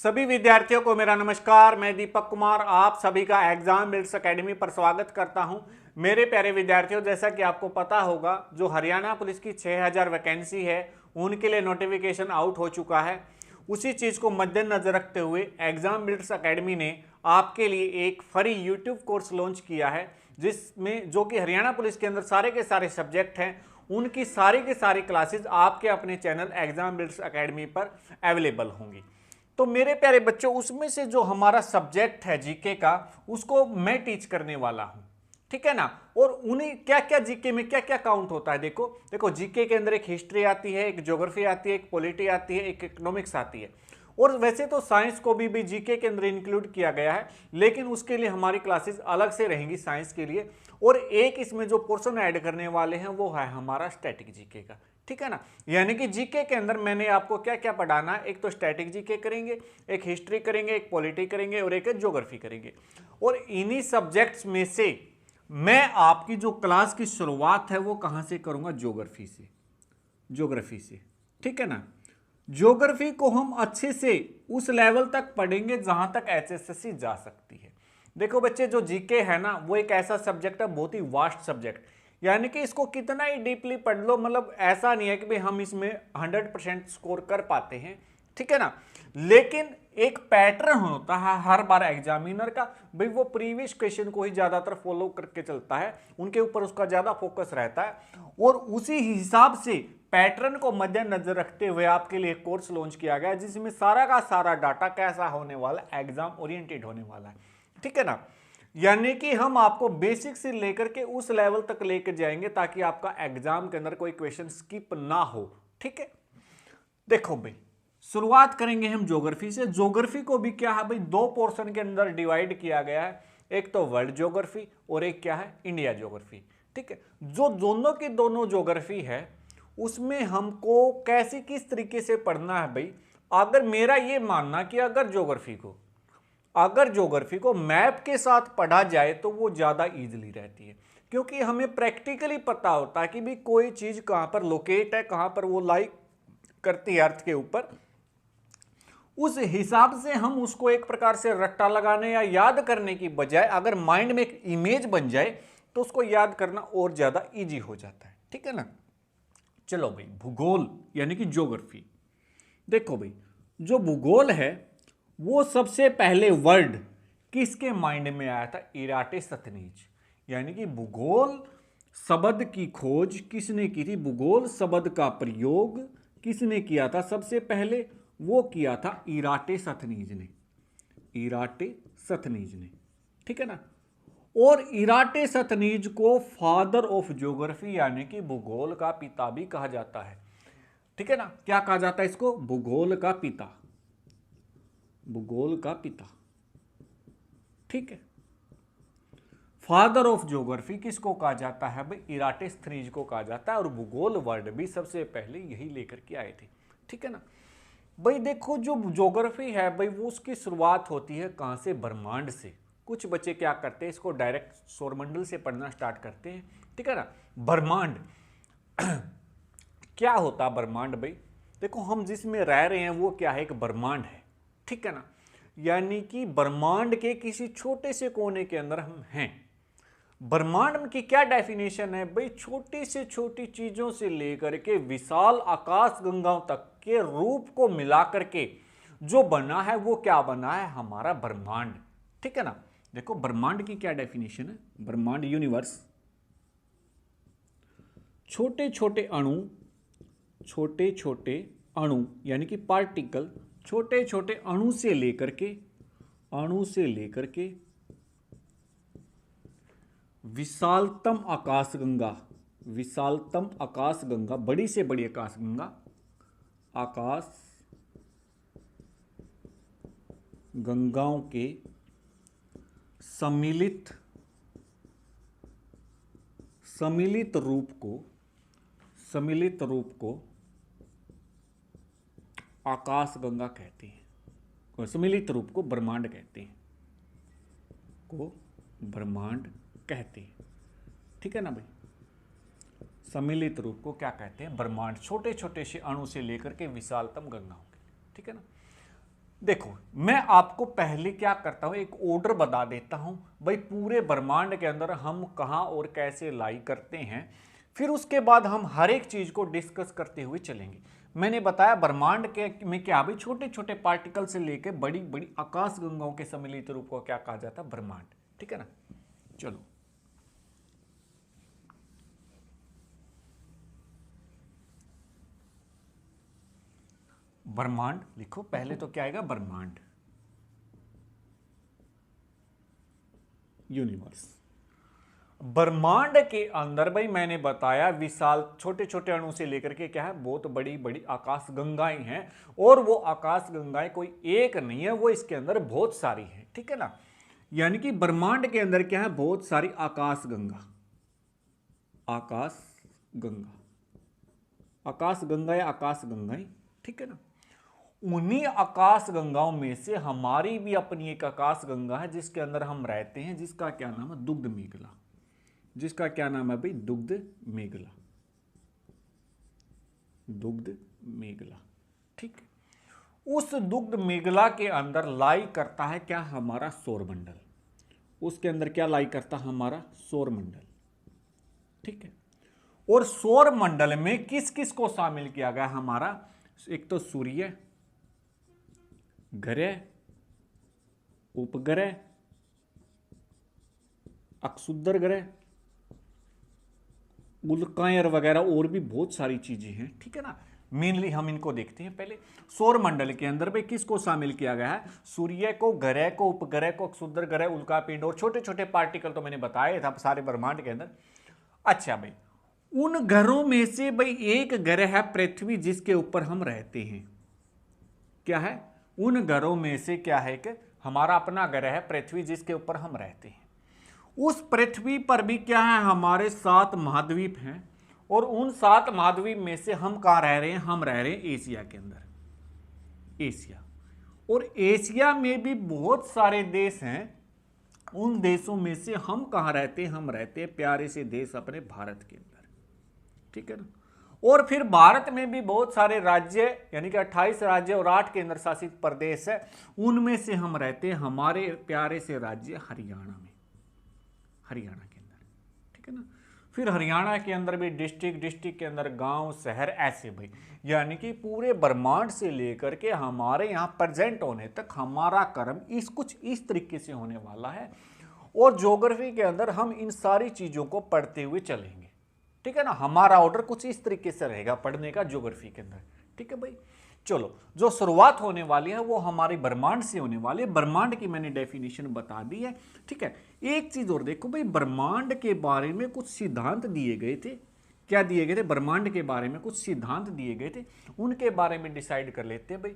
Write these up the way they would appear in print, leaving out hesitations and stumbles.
सभी विद्यार्थियों को मेरा नमस्कार। मैं दीपक कुमार आप सभी का एग्जाम बिल्ड्स एकेडमी पर स्वागत करता हूं। मेरे प्यारे विद्यार्थियों, जैसा कि आपको पता होगा, जो हरियाणा पुलिस की 6000 वैकेंसी है उनके लिए नोटिफिकेशन आउट हो चुका है। उसी चीज़ को मद्देनजर रखते हुए एग्जाम बिल्ड्स एकेडमी ने आपके लिए एक फ्री यूट्यूब कोर्स लॉन्च किया है, जिसमें जो कि हरियाणा पुलिस के अंदर सारे के सारे सब्जेक्ट हैं, उनकी सारी के सारी क्लासेस आपके अपने चैनल एग्जाम बिल्ड्स एकेडमी पर अवेलेबल होंगी। तो मेरे प्यारे बच्चों, उसमें से जो हमारा सब्जेक्ट है जीके का, उसको मैं टीच करने वाला हूं, ठीक है ना। और उन्हें क्या क्या जीके में क्या क्या काउंट होता है, देखो जीके के अंदर एक हिस्ट्री आती है, एक ज्योग्राफी आती है, एक पॉलिटी आती है, एक इकोनॉमिक्स आती है। और वैसे तो साइंस को भी जीके के अंदर इंक्लूड किया गया है, लेकिन उसके लिए हमारी क्लासेस अलग से रहेंगी साइंस के लिए। और एक इसमें जो पोर्शन ऐड करने वाले हैं वो है हमारा स्टैटिक जीके का, ठीक है ना। यानी कि जीके के अंदर मैंने आपको क्या क्या पढ़ाना है, एक तो स्टैटिक जीके करेंगे, एक हिस्ट्री करेंगे, एक पॉलिटी करेंगे और एक ज्योग्राफी करेंगे। और इन्हीं सब्जेक्ट्स में से मैं आपकी जो क्लास की शुरुआत है वो कहां से करूंगा, ज्योग्राफी से, ठीक है ना। ज्योग्राफी को हम अच्छे से उस लेवल तक पढ़ेंगे जहां तक एचएसएससी जा सकती है। देखो बच्चे, जो जीके है ना, वो एक ऐसा सब्जेक्ट है, बहुत ही वास्ट सब्जेक्ट, यानी कि इसको कितना ही डीपली पढ़ लो, मतलब ऐसा नहीं है कि भाई हम इसमें 100% स्कोर कर पाते हैं, ठीक है ना। लेकिन एक पैटर्न होता है हर बार एग्जामिनर का, भाई वो प्रीवियस क्वेश्चन को ही ज्यादातर फॉलो करके चलता है, उनके ऊपर उसका ज्यादा फोकस रहता है। और उसी हिसाब से पैटर्न को मद्देनजर रखते हुए आपके लिए कोर्स लॉन्च किया गया, जिसमें सारा का सारा डाटा कैसा होने वाला है, एग्जाम ओरिएंटेड होने वाला है, ठीक है ना। यानी कि हम आपको बेसिक से लेकर के उस लेवल तक लेकर जाएंगे ताकि आपका एग्जाम के अंदर कोई क्वेश्चन स्किप ना हो, ठीक है। देखो भाई, शुरुआत करेंगे हम ज्योग्राफी से। ज्योग्राफी को भी क्या है भाई, दो पोर्शन के अंदर डिवाइड किया गया है, एक तो वर्ल्ड ज्योग्राफी और एक क्या है, इंडिया ज्योग्राफी, ठीक है। जो दोनों की दोनों ज्योग्राफी है, उसमें हमको कैसे किस तरीके से पढ़ना है भाई। अगर मेरा ये मानना कि अगर ज्योग्राफी को मैप के साथ पढ़ा जाए तो वो ज़्यादा इजीली रहती है, क्योंकि हमें प्रैक्टिकली पता होता है कि भी कोई चीज़ कहाँ पर लोकेट है, कहाँ पर वो लाई करती है अर्थ के ऊपर। उस हिसाब से हम उसको एक प्रकार से रट्टा लगाने या याद करने की बजाय अगर माइंड में एक इमेज बन जाए तो उसको याद करना और ज़्यादा ईजी हो जाता है, ठीक है ना। चलो भाई, भूगोल यानी कि ज्योग्राफी। देखो भाई, जो भूगोल है वो सबसे पहले वर्ड किसके माइंड में आया था, इराटोस्थेनीज। यानी कि भूगोल शब्द की खोज किसने की थी, भूगोल शब्द का प्रयोग किसने किया था सबसे पहले, वो किया था इराटोस्थेनीज ने, ठीक है ना। और इराटोस्थेनीज को फादर ऑफ ज्योग्राफी यानी कि भूगोल का पिता भी कहा जाता है, ठीक है ना। क्या कहा जाता है इसको, भूगोल का पिता, ठीक है। फादर ऑफ ज्योग्राफी किसको कहा जाता है भाई, इराटोस्थेनीज को कहा जाता है। और भूगोल वर्ड भी सबसे पहले यही लेकर के आए थे, ठीक है ना। भाई देखो, जो ज्योग्राफी है भाई, वो उसकी शुरुआत होती है कहां से, ब्रह्मांड से। कुछ बच्चे क्या करते हैं, इसको डायरेक्ट सौरमंडल से पढ़ना स्टार्ट करते हैं, ठीक है ना। ब्रह्मांड क्या होता है ब्रह्मांड भाई, देखो हम जिसमें रह रहे हैं वो क्या है, एक ब्रह्मांड है, ठीक है ना। यानी कि ब्रह्मांड के किसी छोटे से कोने के अंदर हम हैं। ब्रह्मांड की क्या डेफिनेशन है भाई, छोटी से छोटी चीजों से लेकर के विशाल आकाश गंगाओं तक के रूप को मिला करके जो बना है वो क्या बना है, हमारा ब्रह्मांड, ठीक है ना। देखो ब्रह्मांड की क्या डेफिनेशन है, ब्रह्मांड यूनिवर्स, छोटे छोटे अणु यानी कि पार्टिकल, छोटे छोटे अणु से लेकर के विशालतम आकाशगंगा, बड़ी से बड़ी आकाश गंगाओं के सम्मिलित रूप को आकाश गंगा कहते हैं, और सम्मिलित रूप को ब्रह्मांड कहते हैं, ठीक है ना भाई। सम्मिलित रूप को क्या कहते हैं, ब्रह्मांड, छोटे छोटे से अणु से लेकर के विशालतम गंगाओं के, ठीक है ना। देखो, मैं आपको पहले क्या करता हूं, एक ऑर्डर बता देता हूं भाई पूरे ब्रह्मांड के अंदर हम कहां और कैसे लाई करते हैं, फिर उसके बाद हम हर एक चीज को डिस्कस करते हुए चलेंगे। मैंने बताया ब्रह्मांड के में क्या भाई छोटे छोटे पार्टिकल से लेकर बड़ी बड़ी आकाश गंगाओं के सम्मिलित रूप को क्या कहा जाता है, ब्रह्मांड। ठीक है ना। चलो, ब्रह्मांड लिखो, पहले तो क्या आएगा, ब्रह्मांड, यूनिवर्स। ब्रह्मांड के अंदर भाई मैंने बताया विशाल छोटे छोटे अणु से लेकर के क्या है, बहुत बड़ी बड़ी आकाश गंगाएं हैं, और वो आकाश गंगाएं कोई एक नहीं है, वो इसके अंदर बहुत सारी हैं। ठीक है ना। यानी कि ब्रह्मांड के अंदर क्या है, बहुत सारी आकाश गंगा, आकाश गंगा, आकाश गंगा या आकाश गंगाएं। ठीक है ना। उन्हीं आकाश गंगाओं में से हमारी भी अपनी एक आकाश गंगा है जिसके अंदर हम रहते हैं, जिसका क्या नाम है, दुग्ध मेघला। जिसका क्या नाम है भाई, दुग्ध मेघला, दुग्ध मेघला। ठीक है। उस दुग्ध मेघला के अंदर लाई करता है क्या, हमारा सौरमंडल। उसके अंदर क्या लाई करता है, हमारा सौरमंडल। ठीक है। और सौरमंडल में किस किस को शामिल किया गया, हमारा एक तो सूर्य, ग्रह, उपग्रह, अक्षुद्र ग्रह, उल्काएं वगैरह, और भी बहुत सारी चीजें हैं। ठीक है ना। मेनली हम इनको देखते हैं। पहले सौरमंडल के अंदर भाई किसको शामिल किया गया है, सूर्य को, ग्रह को, उपग्रह को, अक्षुद्र ग्रह, उल्कापिंड और छोटे छोटे पार्टिकल तो मैंने बताया था सारे ब्रह्मांड के अंदर। अच्छा भाई, उन ग्रहों में से भाई एक ग्रह है पृथ्वी, जिसके ऊपर हम रहते हैं। क्या है, उन ग्रहों में से क्या है कि हमारा अपना ग्रह है पृथ्वी, जिसके ऊपर हम रहते हैं। उस पृथ्वी पर भी क्या है, हमारे 7 महाद्वीप हैं, और उन 7 महाद्वीप में से हम कहां रह रहे हैं, हम रह रहे हैं एशिया के अंदर, एशिया। और एशिया में भी बहुत सारे देश हैं। उन देशों में से हम कहां रहते हैं, हम रहते हैं प्यारे से देश अपने भारत के अंदर। ठीक है ना। और फिर भारत में भी बहुत सारे राज्य, यानी कि 28 राज्य और 8 केंद्र शासित प्रदेश है, उनमें से हम रहते हैं हमारे प्यारे से राज्य हरियाणा में, हरियाणा के अंदर। ठीक है ना। फिर हरियाणा के अंदर भी डिस्ट्रिक्ट, डिस्ट्रिक्ट के अंदर गांव, शहर, ऐसे भाई, यानी कि पूरे ब्रह्मांड से लेकर के हमारे यहाँ प्रेजेंट होने तक हमारा कर्म कुछ इस तरीके से होने वाला है। और ज्योग्राफी के अंदर हम इन सारी चीजों को पढ़ते हुए चलेंगे। ठीक है ना। हमारा ऑर्डर कुछ इस तरीके से रहेगा पढ़ने का ज्योग्राफी के अंदर। ठीक है भाई। चलो, जो शुरुआत होने वाली है वो हमारे ब्रह्मांड से होने वाली है। ब्रह्मांड की मैंने डेफिनेशन बता दी है। ठीक है। एक चीज और देखो भाई, ब्रह्मांड के बारे में कुछ सिद्धांत दिए गए थे। क्या दिए गए थे, ब्रह्मांड के बारे में कुछ सिद्धांत दिए गए थे, उनके बारे में डिसाइड कर लेते हैं भाई।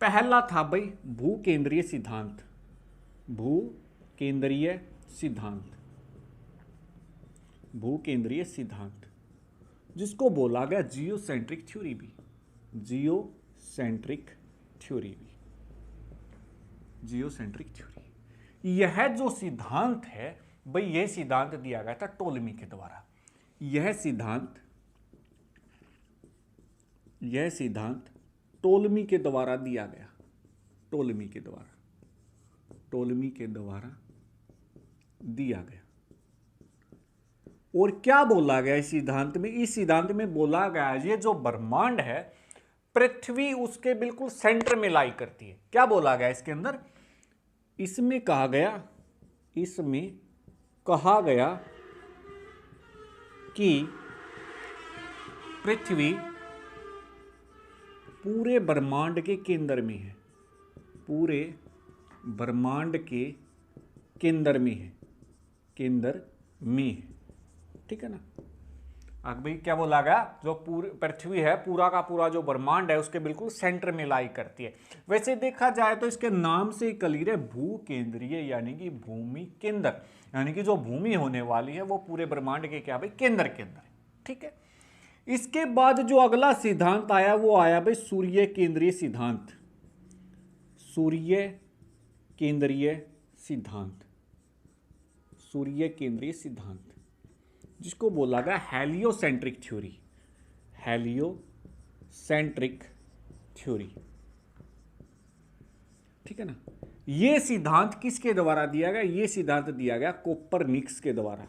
पहला था भाई भू केंद्रीय सिद्धांत, भू केंद्रीय सिद्धांत, भू केंद्रीय सिद्धांत, जिसको बोला गया जियोसेंट्रिक थ्योरी भी, जियोसेंट्रिक थ्योरी भी, जियोसेंट्रिक थ्योरी। यह जो सिद्धांत है भाई, यह सिद्धांत दिया गया था टोलेमी के द्वारा। यह सिद्धांत टोलेमी के द्वारा दिया गया, टोलेमी के द्वारा, टोलेमी के द्वारा दिया गया। और क्या बोला गया इस सिद्धांत में, इस सिद्धांत में बोला गया ये जो ब्रह्मांड है, पृथ्वी उसके बिल्कुल सेंटर में लाई करती है। क्या बोला गया इसके अंदर, इसमें कहा गया कि पृथ्वी पूरे ब्रह्मांड के केंद्र में है, पूरे ब्रह्मांड के केंद्र में है, केंद्र में है। ठीक है ना। अब भाई क्या बोला गया, जो पूरी पृथ्वी है, पूरा का पूरा जो ब्रह्मांड है उसके बिल्कुल सेंटर में लाई करती है। वैसे देखा जाए तो इसके नाम से ही क्लियर है, भू केंद्रीय, यानी कि भूमि केंद्र, यानी कि जो भूमि होने वाली है वो पूरे ब्रह्मांड के क्या भाई, केंद्र के अंदर है। ठीक है। इसके बाद जो अगला सिद्धांत आया वो आया भाई सूर्य केंद्रीय सिद्धांत, सूर्य केंद्रीय सिद्धांत, सूर्य केंद्रीय सिद्धांत, जिसको बोला गया हेलियोसेंट्रिक थ्योरी, हेलियोसेंट्रिक थ्योरी। ठीक है ना। ये सिद्धांत किसके द्वारा दिया गया? ये सिद्धांत दिया गया कोपरनिकस के द्वारा।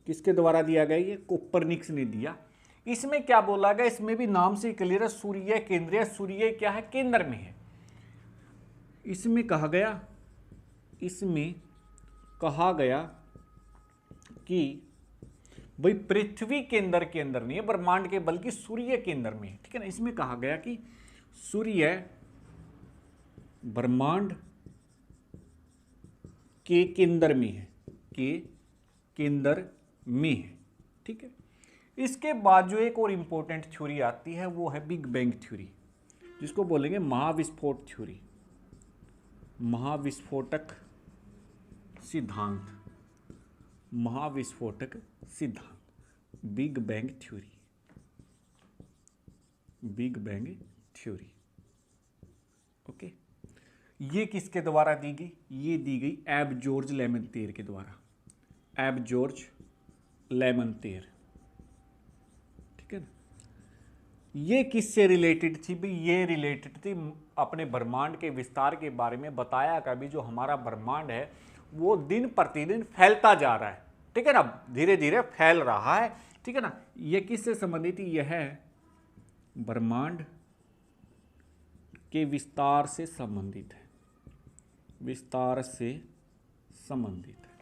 किसके द्वारा दिया गया? ये कोपरनिकस ने दिया। इसमें क्या बोला गया? इसमें भी नाम से क्लियर है, सूर्य केंद्रीय। सूर्य क्या है? केंद्र में है। इसमें कहा गया कि भाई पृथ्वी केंद्र के अंदर नहीं है ब्रह्मांड के, बल्कि सूर्य केंद्र में है। ठीक है ना। इसमें कहा गया कि सूर्य ब्रह्मांड के केंद्र में है, के केंद्र में है। ठीक है। इसके बाद जो एक और इंपॉर्टेंट थ्योरी आती है वो है बिग बैंग थ्योरी, जिसको बोलेंगे महाविस्फोट थ्योरी, महाविस्फोटक सिद्धांत, महाविस्फोटक सिद्धांत, big bang theory, big bang theory. Okay. ये किसके द्वारा दी गई? ये दी गई एब जॉर्ज लेमैत्रे के द्वारा। एब जॉर्ज लेमैत्रे। ठीक है ना। ये किससे रिलेटेड थी भाई? ये रिलेटेड थी अपने ब्रह्मांड के विस्तार के बारे में बताया कि अभी जो हमारा ब्रह्मांड है वो दिन प्रतिदिन फैलता जा रहा है। ठीक है ना, धीरे धीरे फैल रहा है। ठीक है ना। ये किससे संबंधित? यह है ब्रह्मांड के विस्तार से संबंधित है, विस्तार से संबंधित है।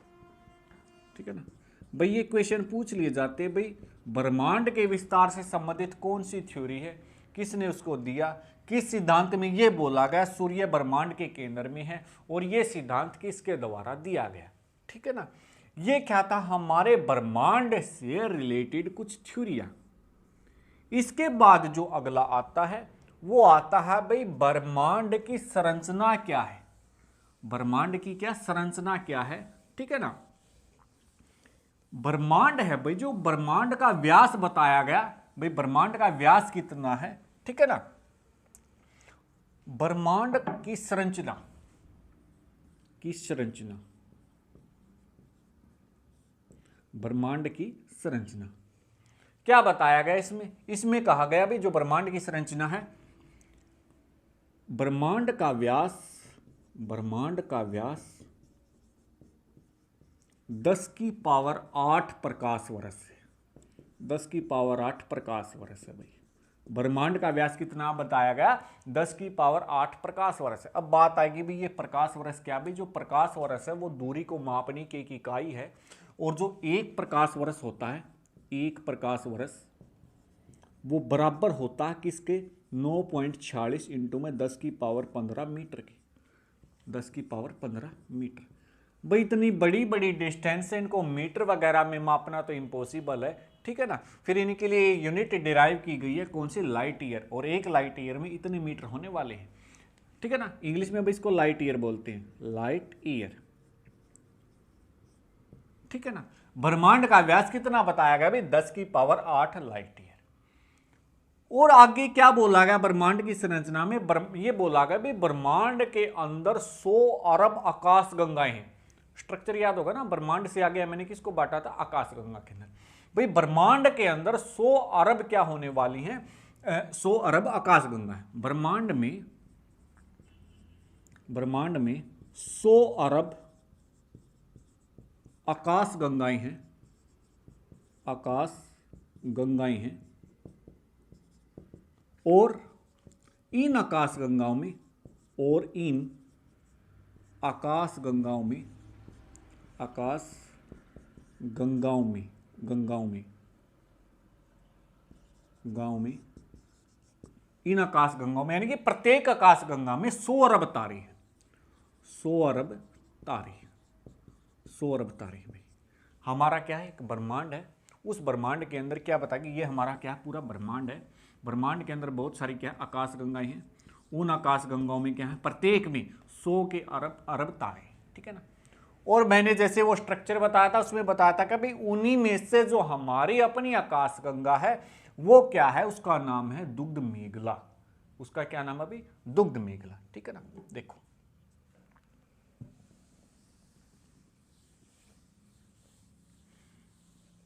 ठीक है ना भाई। ये क्वेश्चन पूछ लिए जाते हैं भाई ब्रह्मांड के विस्तार से संबंधित कौन सी थ्योरी है, किसने उसको दिया, किस सिद्धांत में ये बोला गया सूर्य ब्रह्मांड के केंद्र में है, और ये सिद्धांत किसके द्वारा दिया गया। ठीक है ना। ये क्या था? हमारे ब्रह्मांड से रिलेटेड कुछ थ्योरियां। इसके बाद जो अगला आता है वो आता है भाई ब्रह्मांड की संरचना क्या है, ब्रह्मांड की क्या संरचना क्या है। ठीक है ना। ब्रह्मांड है भाई, जो ब्रह्मांड का व्यास बताया गया भाई, ब्रह्मांड का व्यास कितना है। ठीक है ना। ब्रह्मांड की संरचना, ब्रह्मांड की संरचना क्या बताया गया इसमें? इसमें कहा गया भाई जो ब्रह्मांड की संरचना है, ब्रह्मांड का व्यास 10⁸ प्रकाश वर्ष है। 10⁸ प्रकाश वर्ष है भाई। ब्रह्मांड का व्यास कितना बताया गया? 10⁸ प्रकाश वर्ष है। अब बात आएगी भी ये प्रकाश वर्ष क्या? भी जो प्रकाश वर्ष है वो दूरी को मापने की एक इकाई है, और जो एक प्रकाश वर्ष होता है, एक प्रकाश वर्ष वो बराबर होता है किसके? 9.46 इंटू में 10⁻15 मीटर के, 10⁻15 मीटर। भाई इतनी बड़ी बड़ी डिस्टेंस है, इनको मीटर वगैरह में मापना तो इम्पॉसिबल है। ठीक है ना। फिर इनके लिए यूनिट डिराइव की गई है, कौन सी? लाइट ईयर, और एक लाइट ईयर में इतने मीटर होने वाले हैं। ठीक है ना। इंग्लिश में भाई इसको लाइट ईयर बोलते हैं, लाइट ईयर। ठीक है ना। ब्रह्मांड का व्यास कितना बताया गया भाई? 10⁸ लाइट ईयर। और आगे क्या बोला गया ब्रह्मांड की संरचना में? ये बोला गया भाई ब्रह्मांड के अंदर 100 अरब आकाश गंगाएं हैं। स्ट्रक्चर याद होगा ना, ब्रह्मांड से आगे मैंने किसको बांटा था? आकाश गंगा के अंदर। भाई ब्रह्मांड के अंदर 100 अरब क्या होने वाली हैं? 100 अरब आकाश गंगा है ब्रह्मांड में 100 अरब आकाश गंगाएं हैं, आकाश गंगाएं हैं। और इन आकाश गंगाओं में इन आकाश गंगाओं में यानी कि प्रत्येक आकाश गंगा में 100 अरब तारे हैं, 100 अरब तारे हैं, 100 अरब तारे हैं। भाई हमारा क्या है? एक ब्रह्मांड है। उस ब्रह्मांड के अंदर क्या बता कि ये हमारा क्या पूरा ब्रह्मांड है। ब्रह्मांड के अंदर बहुत सारी क्या आकाश गंगाएं हैं। उन आकाश गंगाओं में क्या है? प्रत्येक में 100 के अरब तारे। ठीक है ना। और मैंने जैसे वो स्ट्रक्चर बताया था उसमें बताया था कि भाई उन्हीं में से जो हमारी अपनी आकाश गंगा है वो क्या है? उसका नाम है दुग्ध मेघला। उसका क्या नाम है भाई? दुग्ध मेघला। ठीक है ना। देखो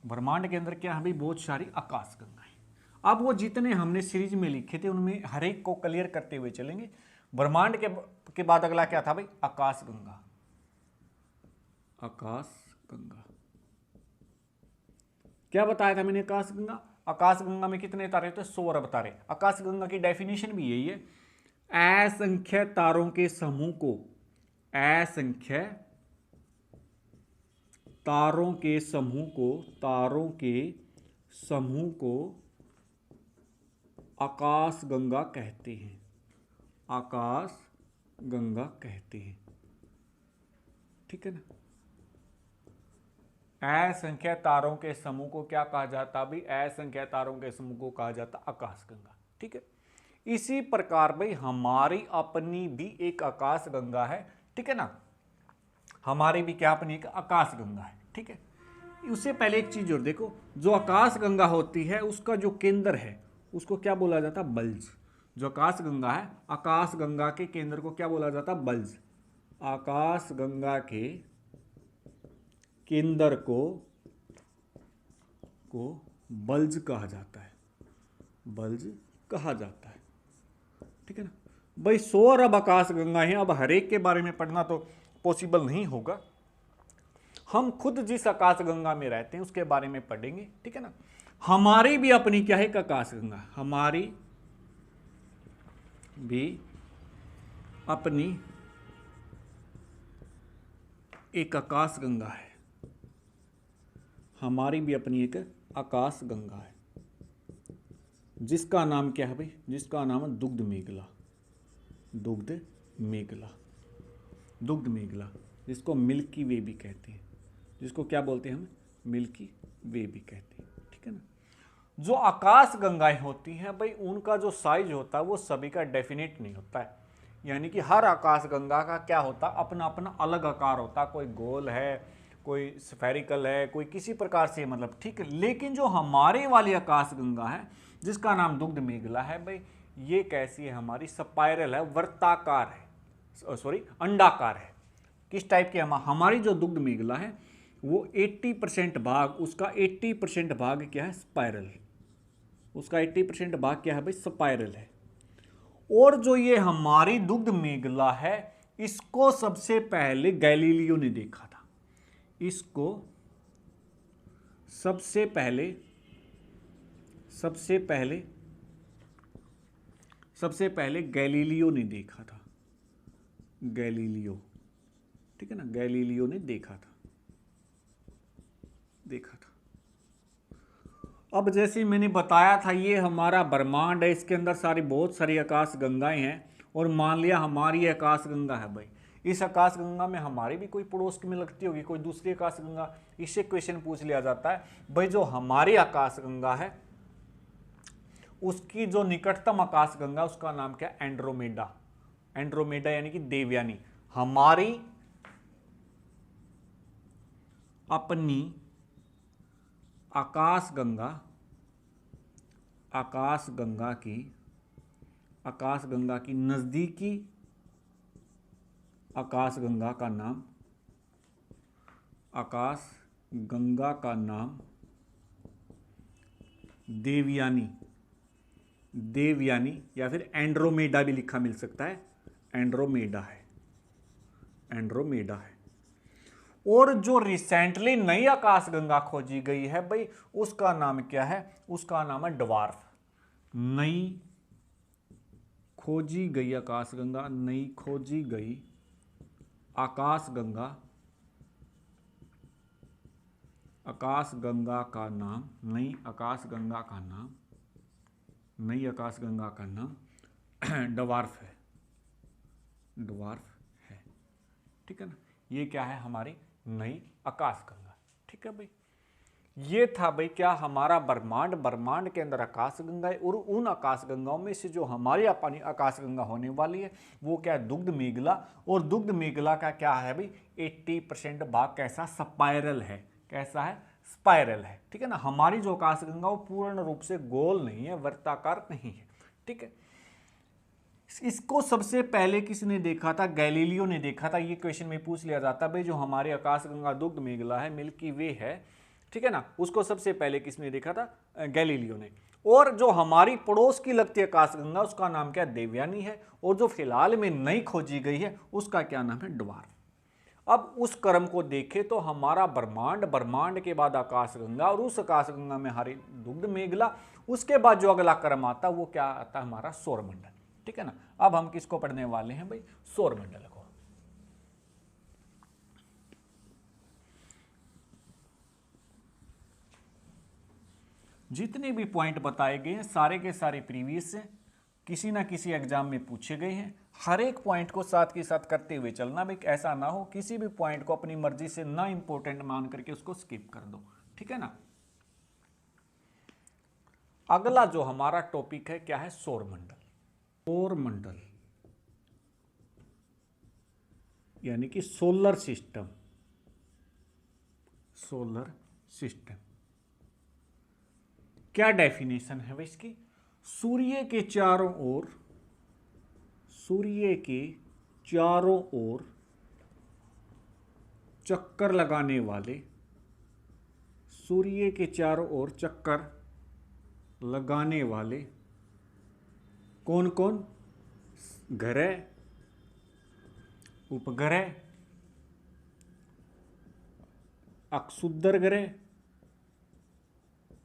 ब्रह्मांड के अंदर क्या है भाई? बहुत सारी आकाश गंगाएं। अब वो जितने हमने सीरीज में लिखे थे उनमें हर एक को क्लियर करते हुए चलेंगे। ब्रह्मांड के बाद अगला क्या था भाई? आकाशगंगा। आकाशगंगा क्या बताया था मैंने? आकाशगंगा, आकाशगंगा में कितने तारे होते हैं? 100 अरब तारे। आकाशगंगा की डेफिनेशन भी यही है, असंख्य तारों के समूह को, असंख्य तारों के समूह को, तारों के समूह को आकाशगंगा कहते हैं, आकाशगंगा कहते हैं। ठीक है ना? असंख्य तारों के समूह को क्या कहा जाता? भाई असंख्य तारों के समूह को कहा जाता आकाशगंगा। ठीक है, इसी प्रकार भाई हमारी अपनी भी एक आकाशगंगा है। ठीक है ना? हमारी भी क्या अपनी एक आकाशगंगा है। ठीक है, उससे पहले एक चीज और देखो, जो आकाशगंगा होती है उसका जो केंद्र है उसको क्या बोला जाता? बल्ज। जो आकाशगंगा है, आकाशगंगा के केंद्र को क्या बोला जाता? बल्ज। आकाशगंगा के केंद्र को बल्ज कहा जाता है, बल्ज कहा जाता है। ठीक है ना भाई? 100 अरब आकाशगंगा है। अब हर एक के बारे में पढ़ना तो पॉसिबल नहीं होगा, हम खुद जिस आकाशगंगा में रहते हैं उसके बारे में पढ़ेंगे। ठीक है ना? हमारी भी अपनी क्या है? आकाशगंगा। हमारी भी अपनी एक आकाशगंगा है, हमारी भी अपनी एक आकाशगंगा है, जिसका नाम क्या है भाई? जिसका नाम है दुग्ध मेघला। दुग्ध मेघला, दुग्ध मेघला, जिसको मिल्की वे भी कहते हैं, जिसको क्या बोलते हैं हम? मिल्की वे भी कहते हैं। ठीक है ना? जो आकाशगंगाएं होती हैं भाई, उनका जो साइज होता है वो सभी का डेफिनेट नहीं होता है। यानी कि हर आकाशगंगा का क्या होता है? अपना अपना अलग आकार होता है। कोई गोल है, कोई स्फेरिकल है, कोई किसी प्रकार से, मतलब ठीक है। लेकिन जो हमारे वाली आकाशगंगा है जिसका नाम दुग्ध मेघला है भाई, ये कैसी है? हमारी स्पाइरल है, वर्ताकार है, सॉरी अंडाकार है। किस टाइप की? हमारी जो दुग्ध मेघला है वो 80% भाग, उसका 80% भाग क्या है? स्पाइरल। उसका 80% भाग क्या है भाई? स्पाइरल है। और जो ये हमारी दुग्ध मेघला है, इसको सबसे पहले गैलीलियो ने देखा था। इसको सबसे पहले गैलीलियो ने देखा था। गैलीलियो, ठीक है ना? गैलीलियो ने देखा था। अब जैसे मैंने बताया था, ये हमारा ब्रह्मांड है, इसके अंदर बहुत सारी आकाश गंगाएं हैं। और मान लिया हमारी आकाशगंगा है भाई, इस आकाशगंगा में हमारी भी कोई पड़ोस में लगती होगी, कोई दूसरी आकाशगंगा। इससे क्वेश्चन पूछ लिया जाता है भाई, जो हमारी आकाशगंगा है उसकी जो निकटतम आकाशगंगा, उसका नाम क्या? एंड्रोमेडा। एंड्रोमेडा यानी कि देवयानी। हमारी अपनी आकाशगंगा की नजदीकी आकाशगंगा का नाम देवयानी या फिर एंड्रोमेडा भी लिखा मिल सकता है। एंड्रोमेडा है। और जो रिसेंटली नई आकाशगंगा खोजी गई है भाई, उसका नाम क्या है? उसका नाम है ड्वार्फ। नई खोजी गई आकाशगंगा, नई खोजी गई आकाशगंगा का नाम, नई आकाशगंगा का नाम ड्वार्फ है। ठीक है ना? ये क्या है? हमारी नई आकाशगंगा। ठीक है भाई? ये था भाई क्या? हमारा ब्रह्मांड के अंदर आकाशगंगा है। और उन आकाशगंगाओं में से जो हमारी अपनी आकाशगंगा होने वाली है वो क्या है? दुग्ध मेघला। और दुग्ध मेघला का क्या है भाई? 80% भाग कैसा? स्पाइरल है। कैसा है? स्पाइरल है। ठीक है ना? हमारी जो आकाशगंगा वो पूर्ण रूप से गोल नहीं है, वृत्ताकार नहीं है। ठीक है? इसको सबसे पहले किसने देखा था? गैलीलियो ने देखा था। ये क्वेश्चन में पूछ लिया जाता है भाई, जो हमारी आकाशगंगा दुग्ध मेघला है, मिल्की वे है, ठीक है ना। उसको सबसे पहले किसने देखा था? गैलीलियो ने। और जो हमारी पड़ोस की लगती है आकाशगंगा, उसका नाम क्या? देवयानी है। और जो फिलहाल में नई खोजी गई है उसका क्या नाम है? ड्वार्फ। अब उस क्रम को देखें तो हमारा ब्रह्मांड, ब्रह्मांड के बाद आकाशगंगा, और उस आकाशगंगा में हरी दुग्ध मेघला, उसके बाद जो अगला क्रम आता है वो क्या आता है? हमारा सौरमंडल। ठीक है ना। अब हम किसको पढ़ने वाले हैं भाई? सौरमंडल को। जितने भी पॉइंट बताए गए हैं सारे के सारे प्रीवियस से किसी ना किसी एग्जाम में पूछे गए हैं। हर एक पॉइंट को साथ के साथ करते हुए चलना भाई, ऐसा ना हो किसी भी पॉइंट को अपनी मर्जी से ना इंपॉर्टेंट मान करके उसको स्किप कर दो। ठीक है ना। अगला जो हमारा टॉपिक है क्या है? सौरमंडल। सौरमंडल यानी कि सोलर सिस्टम। सोलर सिस्टम क्या डेफिनेशन है भाई इसकी? सूर्य के चारों ओर, सूर्य के चारों ओर चक्कर लगाने वाले, सूर्य के चारों ओर चक्कर लगाने वाले कौन कौन? ग्रह, उपग्रह, अक्षुद्र ग्रह,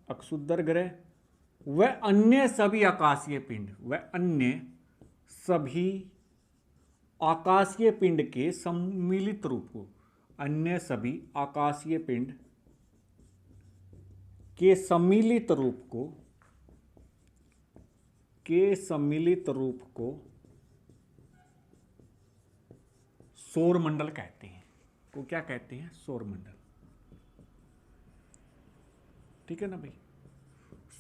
अक्षुद्र ग्रह व अन्य सभी आकाशीय पिंड, व अन्य सभी आकाशीय पिंड के सम्मिलित रूप को, अन्य सभी आकाशीय पिंड के सम्मिलित रूप को, के सम्मिलित रूप को सौरमंडल कहते हैं। को क्या कहते हैं? सौरमंडल। ठीक है ना भाई।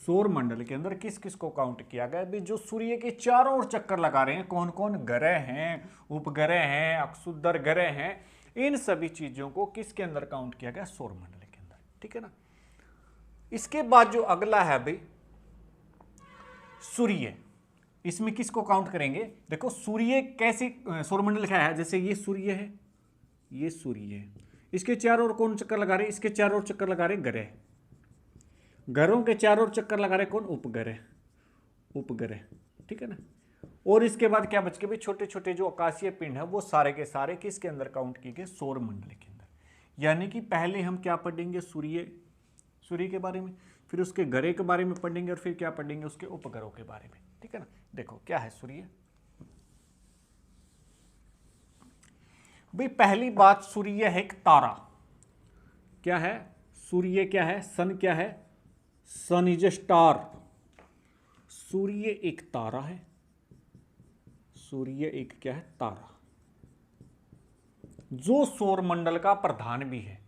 सौरमंडल के अंदर किस किस को काउंट किया गया भाई? जो सूर्य के चारों ओर चक्कर लगा रहे हैं, कौन कौन? ग्रह हैं, उपग्रह हैं, अक्षुद्र ग्रह हैं, इन सभी चीजों को किसके अंदर काउंट किया गया? सौरमंडल के अंदर। ठीक है ना। इसके बाद जो अगला है भाई सूर्य, इसमें किसको काउंट करेंगे? देखो सूर्य कैसे सौरमंडल क्या है? जैसे ये सूर्य है, ये सूर्य है, इसके चारों ओर कौन चक्कर लगा रहे? इसके चारों ओर चक्कर लगा रहे ग्रह, ग्रहों के चारों ओर चक्कर लगा रहे कौन? उपग्रह, उपग्रह। ठीक है ना। और इसके बाद क्या बच के भाई? छोटे छोटे जो आकाशीय पिंड है वो सारे के सारे किसके अंदर काउंट किए गए? सौरमंडल के अंदर। यानी कि पहले हम क्या पढ़ेंगे? सूर्य, सूर्य के बारे में, फिर उसके ग्रह के बारे में पढ़ेंगे, और फिर क्या पढ़ेंगे? उसके उपग्रहों के बारे में। ठीक है ना। देखो क्या है सूर्य भाई। पहली बात, सूर्य है एक तारा। क्या है? सूर्य क्या है? सन क्या है? सन इज ए स्टार। सूर्य एक तारा है। सूर्य एक क्या है? तारा, जो सौरमंडल का प्रधान भी है।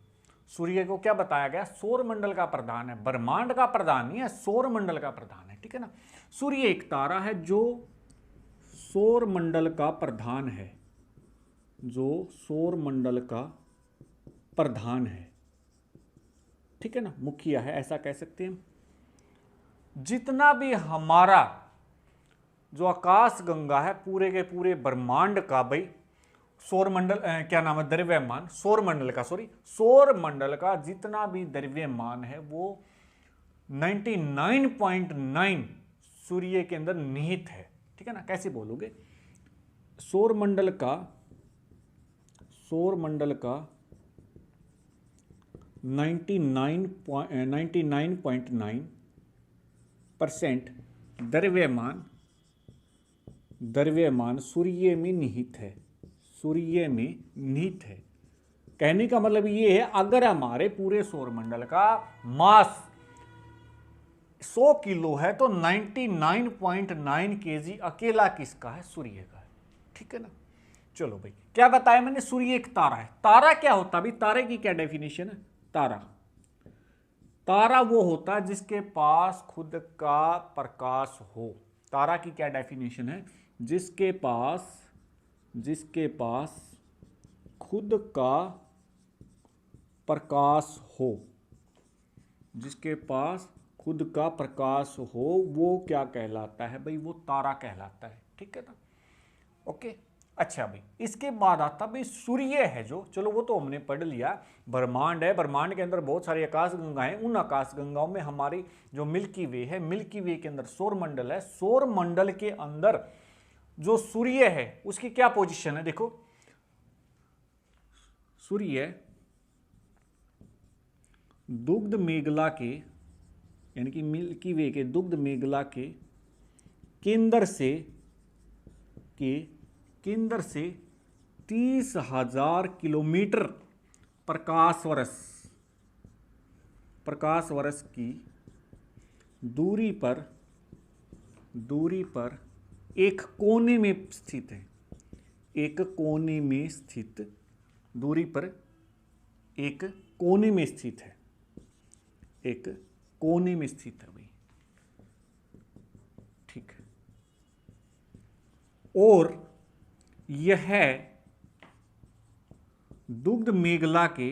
सूर्य को क्या बताया गया? सौरमंडल का प्रधान है, ब्रह्मांड का प्रधान नहीं है, सौरमंडल का प्रधान है। ठीक है ना। सूर्य एक तारा है जो सौरमंडल का प्रधान है, जो सौरमंडल का प्रधान है। ठीक है ना। मुखिया है, ऐसा कह सकते हैं। जितना भी हमारा जो आकाश गंगा है पूरे के पूरे ब्रह्मांड का भाई सौरमंडल क्या नाम है? द्रव्यमान, सौरमंडल का, सॉरी, सौरमंडल का जितना भी द्रव्यमान है वो 99.9 सूर्य के अंदर निहित है। ठीक है ना। कैसे बोलोगे? सौरमंडल का, सौरमंडल का 99.9% द्रव्यमान, द्रव्यमान सूर्य में निहित है, सूर्य में निहित है। कहने का मतलब ये है, अगर हमारे पूरे सौरमंडल का मास 100 किलो है तो 99.9 केजी अकेला किसका है? सूर्य का है। ठीक है ना। चलो भाई, क्या बताया मैंने? सूर्य एक तारा है। तारा क्या होता है भाई? तारे की क्या डेफिनेशन है? तारा, तारा वो होता है जिसके पास खुद का प्रकाश हो। तारा की क्या डेफिनेशन है? जिसके पास, जिसके पास खुद का प्रकाश हो, जिसके पास खुद का प्रकाश हो, वो क्या कहलाता है भाई? वो तारा कहलाता है। ठीक है ना। ओके। अच्छा भाई, इसके बाद आता भाई सूर्य है जो, चलो वो तो हमने पढ़ लिया। ब्रह्मांड है, ब्रह्मांड के अंदर बहुत सारी आकाश गंगाएं हैं। उन आकाश गंगाओं में हमारी जो मिल्की वे है, मिल्की वे के अंदर सौर मंडल है। सौर मंडल के अंदर जो सूर्य है उसकी क्या पोजीशन है, देखो सूर्य दुग्ध मेघला के, यानी कि मिल्की वे के दुग्ध मेघला के केंद्र से 30,000 किलोमीटर प्रकाश वर्ष की दूरी पर एक कोने में स्थित है। एक कोने में स्थित दूरी पर एक कोने में स्थित है। एक कोने में स्थित है भाई, ठीक है। और यह दुग्ध मेघला के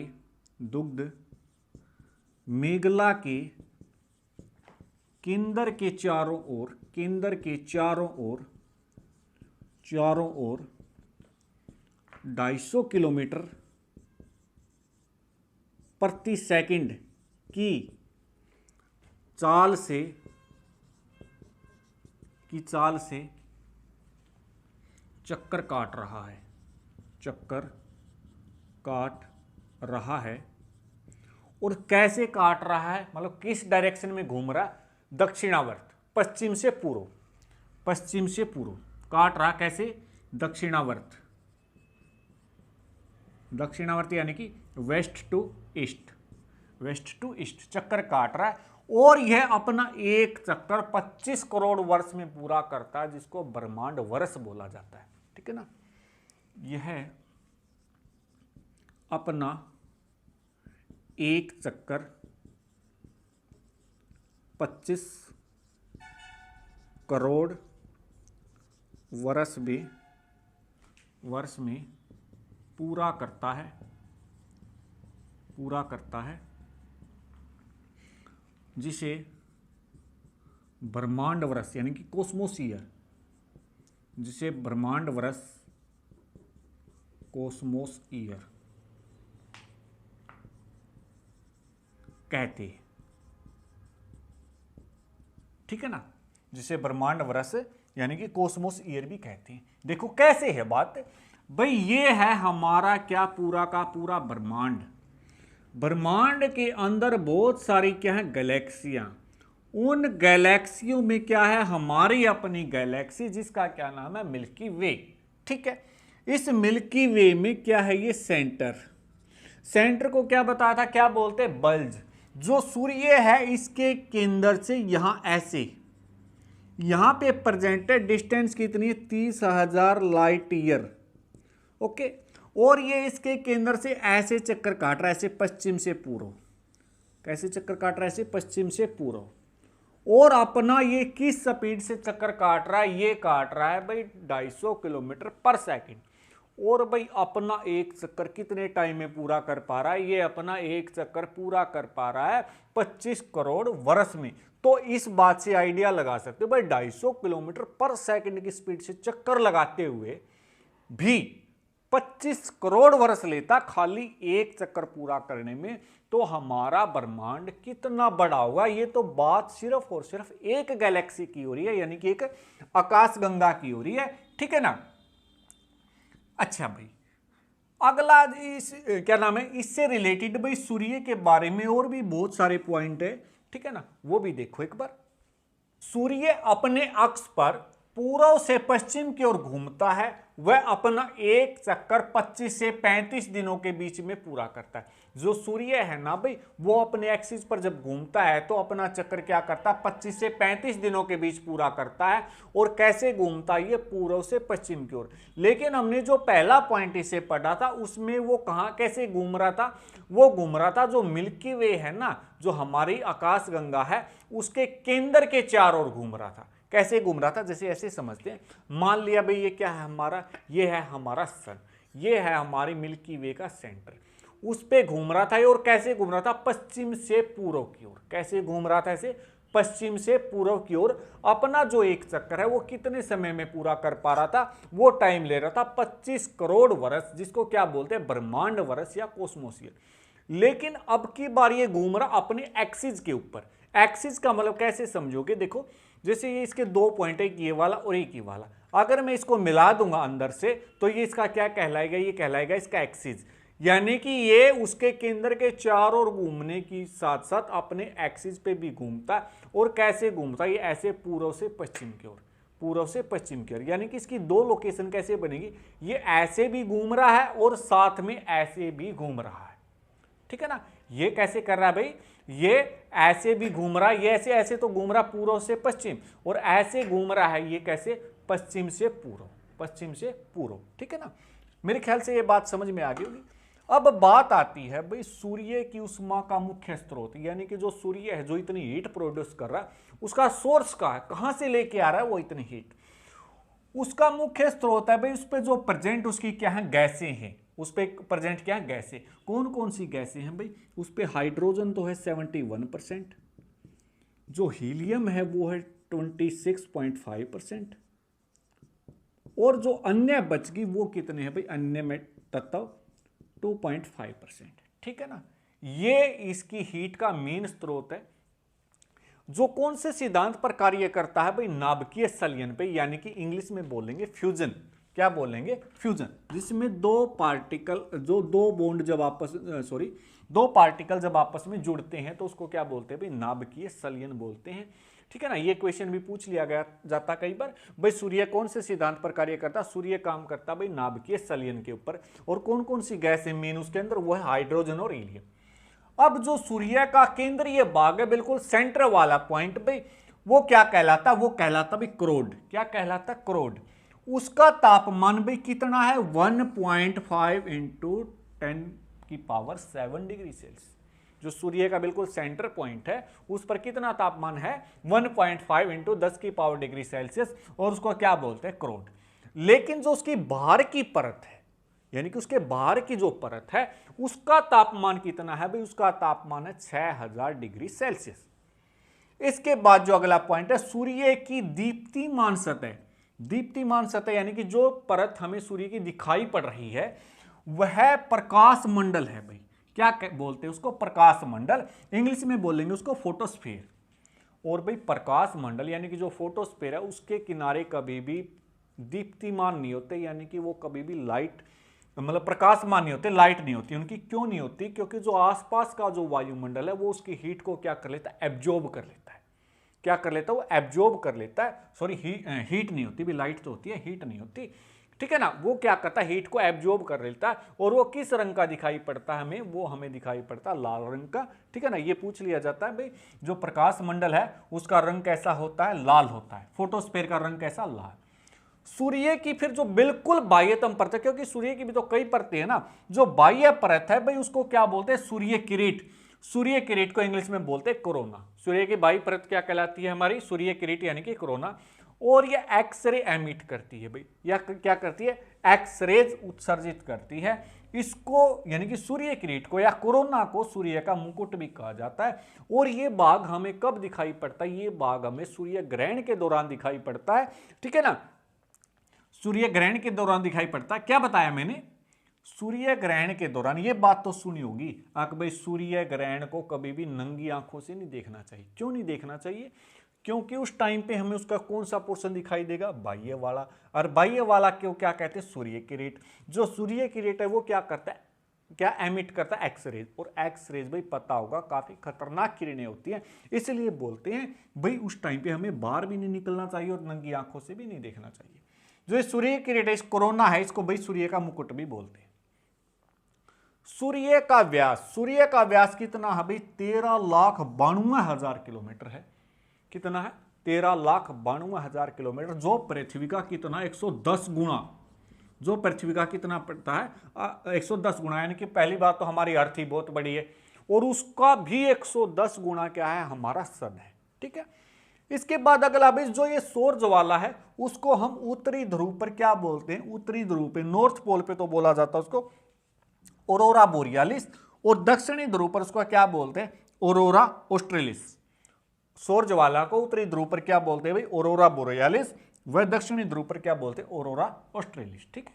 केंद्र के चारों ओर 250 किलोमीटर प्रति सेकंड की चाल से चक्कर काट रहा है। और कैसे काट रहा है, मतलब किस डायरेक्शन में घूम रहा है? दक्षिणावर्त, पश्चिम से पूर्व काट रहा। कैसे? दक्षिणावर्त यानी कि वेस्ट टू ईस्ट चक्कर काट रहा है। और यह अपना एक चक्कर 25 करोड़ वर्ष में पूरा करता है, जिसको ब्रह्मांड वर्ष बोला जाता है, ठीक है ना। यह अपना एक चक्कर 25 करोड़ वर्ष में पूरा करता है, जिसे ब्रह्मांड वर्ष यानी कि कॉस्मोस ईयर, जिसे ब्रह्मांड वर्ष कॉस्मोस ईयर कहते हैं, ठीक है ना। जिसे ब्रह्मांड वर्ष यानी कि कॉस्मोस ईयर भी कहते हैं। देखो कैसे है बात भाई, ये है हमारा क्या पूरा का पूरा ब्रह्मांड। ब्रह्मांड के अंदर बहुत सारी क्या है गैलेक्सियां। उन गैलेक्सियों में क्या है हमारी अपनी गैलेक्सी, जिसका क्या नाम है मिल्की वे, ठीक है। इस मिल्की वे में क्या है ये सेंटर को क्या बताया था, क्या बोलते हैं बल्ज। जो सूर्य है इसके केंद्र से यहां ऐसे, यहां पे प्रेजेंटेड डिस्टेंस कितनी है 30,000 लाइट ईयर, ओके। और ये इसके केंद्र से ऐसे चक्कर काट रहा है, ऐसे पश्चिम से पूर्व। कैसे चक्कर काट रहा है? ऐसे पश्चिम से पूर्व। और अपना ये किस स्पीड से चक्कर काट रहा है? ये काट रहा है भाई 250 किलोमीटर पर सेकंड। और भाई अपना एक चक्कर कितने टाइम में पूरा कर पा रहा है? ये अपना एक चक्कर पूरा कर पा रहा है 25 करोड़ वर्ष में। तो इस बात से आइडिया लगा सकते हो भाई 250 किलोमीटर पर सेकंड की स्पीड से चक्कर लगाते हुए भी 25 करोड़ वर्ष लेता खाली एक चक्कर पूरा करने में। तो हमारा ब्रह्मांड कितना बड़ा होगा? ये तो बात सिर्फ और सिर्फ एक गैलेक्सी की हो रही है, यानी कि एक आकाशगंगा की हो रही है, ठीक है ना। अच्छा भाई, अगला इस क्या नाम है, इससे रिलेटेड भाई सूर्य के बारे में और भी बहुत सारे पॉइंट है, ठीक है ना, वो भी देखो एक बार। सूर्य अपने अक्ष पर पूर्व से पश्चिम की ओर घूमता है। वह अपना एक चक्कर 25 से 35 दिनों के बीच में पूरा करता है। जो सूर्य है ना भाई, वो अपने एक्सिस पर जब घूमता है तो अपना चक्कर क्या करता है 25 से 35 दिनों के बीच पूरा करता है। और कैसे घूमता है? ये पूर्व से पश्चिम की ओर। लेकिन हमने जो पहला पॉइंट इसे पढ़ा था उसमें वो कहाँ कैसे घूम रहा था? वो घूम रहा था जो मिल्की वे है ना, जो हमारी आकाशगंगा है, उसके केंद्र के चारों ओर घूम रहा था। कैसे घूम रहा था? जैसे ऐसे समझते हैं, मान लिया भाई ये क्या है हमारा, ये है हमारा सन, ये है हमारी मिल्की वे का सेंटर, उस पे घूम रहा था। और कैसे घूम रहा था? पश्चिम से पूर्व की ओर। कैसे घूम रहा था? ऐसे पश्चिम से पूर्व की ओर अपना जो एक चक्कर है वो कितने समय में पूरा कर पा रहा था, वो टाइम ले रहा था 25 करोड़ वर्ष, जिसको क्या बोलते हैं ब्रह्मांड वर्ष या कॉस्मोस ईयर। लेकिन अब की बार ये घूम रहा अपने एक्सिस के ऊपर। एक्सिस का मतलब कैसे समझोगे, देखो जैसे ये इसके दो पॉइंट है, एक ये वाला और एक ये वाला, अगर मैं इसको मिला दूंगा अंदर से तो ये इसका क्या कहलाएगा, ये कहलाएगा इसका एक्सिस। यानी कि ये उसके केंद्र के चारों ओर घूमने की साथ साथ अपने एक्सिस पे भी घूमता है। और कैसे घूमता है, ये ऐसे पूर्व से पश्चिम की ओर, पूर्व से पश्चिम की ओर। यानी कि इसकी दो लोकेशन कैसे बनेगी, ये ऐसे भी घूम रहा है और साथ में ऐसे भी घूम रहा है, ठीक है ना। ये कैसे कर रहा है भाई, ये ऐसे भी घूम रहा है, ये ऐसे ऐसे तो घूम रहा पूर्व से पश्चिम, और ऐसे घूम रहा है ये कैसे, पश्चिम से पूर्व, पश्चिम से पूर्व, ठीक है ना। मेरे ख्याल से ये बात समझ में आ गई होगी। अब बात आती है भाई सूर्य की उष्मा का मुख्य स्रोत, यानी कि जो सूर्य है जो इतनी हीट प्रोड्यूस कर रहा है, उसका सोर्स कहाँ है, कहां से लेके आ रहा है वो इतनी हीट। उसका मुख्य स्रोत है भाई, उस पर जो प्रेजेंट उसकी क्या है, गैसें हैं, उस पर प्रेजेंट क्या है, गैसें। कौन कौन सी गैसें हैं भाई, उस पर हाइड्रोजन तो है 71%, जो हीलियम है वो है 26.5%, और जो अन्य बच गई वो कितने हैं भाई, अन्य में तत्व 2.5%, ठीक है ना। ये इसकी हीट का मेन स्रोत है, जो कौन से सिद्धांत पर कार्य करता है भाई, नाभिकीय संलयन पे, यानी कि इंग्लिश में बोलेंगे फ्यूजन। क्या बोलेंगे, फ्यूजन, जिसमें दो पार्टिकल जो दो बॉन्ड जब आपस दो पार्टिकल जब आपस में जुड़ते हैं तो उसको क्या बोलते हैं भाई, नाभिकीय संलयन बोलते हैं, ठीक है ना। ये क्वेश्चन भी पूछ लिया गया जाता कई बार, भाई सूर्य कौन से सिद्धांत पर कार्य करता, सूर्य काम करता भाई नाभिकीय संलयन के ऊपर। और कौन कौन सी गैस है मेन उसके अंदर, वो है हाइड्रोजन और हीलियम। अब जो सूर्य का केंद्रीय भाग है, बिल्कुल सेंटर वाला पॉइंट भाई, वो क्या कहलाता, वो कहलाता भाई क्रोड। क्या कहलाता, क्रोड। उसका तापमान भाई कितना है, 1.5 इंटू 10⁻⁷ डिग्री सेल्सियस। जो सूर्य का बिल्कुल सेंटर पॉइंट है उस पर कितना तापमान है, 1.5 इंटू 10⁻⁷ डिग्री सेल्सियस, और उसको क्या बोलते हैं, क्रोड। लेकिन जो उसकी बाहर की परत है, यानी कि उसके बाहर की जो परत है, उसका तापमान कितना है भाई, उसका तापमान है 6000 डिग्री सेल्सियस। इसके बाद जो अगला पॉइंट है, सूर्य की दीप्तिमान सतह। दीप्तिमान सतह यानी कि जो परत हमें सूर्य की दिखाई पड़ रही है वह प्रकाश मंडल है भाई। क्या बोलते हैं उसको, प्रकाश मंडल। इंग्लिश में बोलेंगे उसको फोटोस्फीयर। और भाई प्रकाश मंडल यानी कि जो फोटोस्फीयर है उसके किनारे कभी भी दीप्तिमान नहीं होते, यानी कि वो कभी भी लाइट मतलब प्रकाशमान नहीं होते, लाइट नहीं होती उनकी। क्यों नहीं होती, क्योंकि जो आसपास का जो वायुमंडल है वो उसकी हीट को क्या कर लेता है, एब्जॉर्ब कर लेता है। क्या कर लेता है, वो एब्जॉर्ब कर लेता है। सॉरी, हीट नहीं होती भी, लाइट तो होती है, हीट नहीं होती, ठीक है ना। वो क्या करता है, हीट को एब्जॉर्ब कर लेता है। और वो किस रंग का दिखाई पड़ता है हमें, वो हमें दिखाई पड़ता है लाल रंग का, ठीक है ना। ये पूछ लिया जाता है भाई जो प्रकाश मंडल है उसका रंग कैसा होता है, लाल होता है। फोटोस्फीयर का रंग कैसा, लाल। सूर्य की फिर जो बिल्कुल बाह्यतम परत है, क्योंकि सूर्य की भी तो कई परतें हैं ना, जो बाह्य परत है भाई उसको क्या बोलते हैं, सूर्य किरीट। सूर्य किरीट को इंग्लिश में बोलते हैं कोरोना। सूर्य की बाह्य परत क्या कहलाती है हमारी, सूर्य किरीट यानी कि कोरोना। और ये एक्सरे एमिट करती है भाई, या क्या करती है, एक्सरेज उत्सर्जित करती है। इसको यानी कि सूर्य किरीट को या कोरोना को सूर्य का मुकुट भी कहा जाता है। और ये बाघ हमें कब दिखाई पड़ता है, ये बाघ हमें सूर्य ग्रहण के दौरान दिखाई पड़ता है, ठीक है ना। सूर्य ग्रहण के दौरान दिखाई पड़ता है। क्या बताया मैंने, सूर्य ग्रहण के दौरान। ये बात तो सुनी होगी कि भाई सूर्य ग्रहण को कभी भी नंगी आंखों से नहीं देखना चाहिए। क्यों नहीं देखना चाहिए, क्योंकि उस टाइम पे हमें उसका कौन सा पोर्शन दिखाई देगा, बाह्य वाला। और बाह्य वाला क्यों क्या कहते हैं, सूर्य किरीट। जो सूर्य किरीट है वो क्या करता है, क्या एमिट करता है, एक्सरेज। और एक्सरेज भाई पता होगा काफी खतरनाक किरणें होती हैं, इसलिए बोलते हैं भाई उस टाइम पे हमें बाहर भी नहीं निकलना चाहिए और नंगी आंखों से भी नहीं देखना चाहिए। जो सूर्य किरीट है, कोरोना है, इसको भाई सूर्य का मुकुट भी बोलते हैं। सूर्य का व्यास, सूर्य का व्यास कितना है भाई, 13,92,000 किलोमीटर है। कितना है, 13,92,000 किलोमीटर, जो पृथ्वी का कितना 110 गुना, जो पृथ्वी का कितना पड़ता है 110 गुना। यानी कि पहली बात तो हमारी अर्थ ही बहुत बड़ी है, और उसका भी 110 गुना क्या है, हमारा सन है, ठीक है। इसके बाद अगला भाई जो ये सौर ज्वाला है उसको हम उत्तरी ध्रुव पर क्या बोलते हैं, उत्तरी ध्रुव पे, नॉर्थ पोल पे तो बोला जाता है उसको ऑरोरा बोरियालिस, और दक्षिणी ध्रुव पर उसको क्या बोलते हैं, ऑरोरा ऑस्ट्रेलिस। सौर ज्वाला को उत्तरी ध्रुव पर क्या बोलते हैं भाई, ऑरोरा बोरेयालिस। वह दक्षिणी ध्रुव पर क्या बोलते हैं, ऑरोरा ऑस्ट्रेलिस। ठीक है।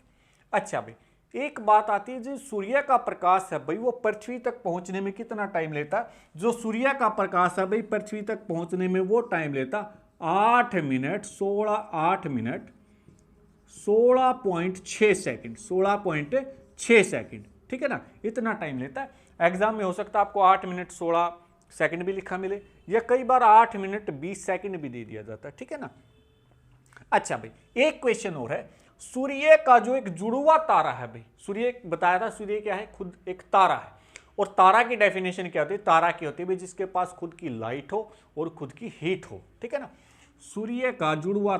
अच्छा भाई, एक बात आती है, जो सूर्य का प्रकाश है भाई वो पृथ्वी तक पहुंचने में कितना टाइम लेता है। जो सूर्य का प्रकाश है भाई पृथ्वी तक पहुंचने में वो टाइम लेता 8 मिनट 16.6 सेकंड, 16.6 सेकंड। ठीक है ना, इतना टाइम लेता है। एग्जाम में हो सकता है आपको 8 मिनट 16 सेकंड भी लिखा मिले, या कई बार 8 मिनट 20 सेकंड भी दे दिया जाता है। ठीक है ना। अच्छा भाई, एक क्वेश्चन और है, सूर्य का जो एक जुड़वा तारा है भाई, सूर्य बताया था, सूर्य क्या है, खुद एक तारा है। और तारा की डेफिनेशन क्या होती है, तारा की होती है भाई जिसके पास खुद की लाइट हो और खुद की हीट हो। ठीक है ना। सूर्य का जुड़वा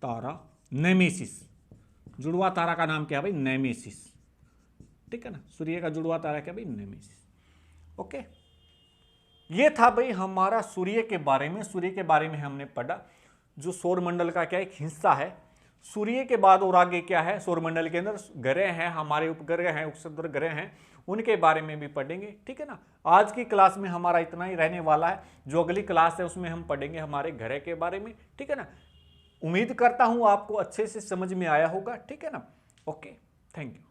तारा नेमेसिस, जुड़वा तारा का नाम क्या है भाई, नेमेसिस। ठीक है ना, सूर्य का जुड़वा तारा क्या भाई, नेमेसिस। ओके, ये था भाई हमारा सूर्य के बारे में। सूर्य के बारे में हमने पढ़ा, जो सौरमंडल का क्या एक हिस्सा है। सूर्य के बाद और आगे क्या है, सौरमंडल के अंदर ग्रह हैं, हमारे उपग्रह हैं, उपसर्ग ग्रह हैं, उनके बारे में भी पढ़ेंगे। ठीक है ना। आज की क्लास में हमारा इतना ही रहने वाला है। जो अगली क्लास है उसमें हम पढ़ेंगे हमारे ग्रह के बारे में। ठीक है ना। उम्मीद करता हूं आपको अच्छे से समझ में आया होगा। ठीक है ना। Okay, thank you.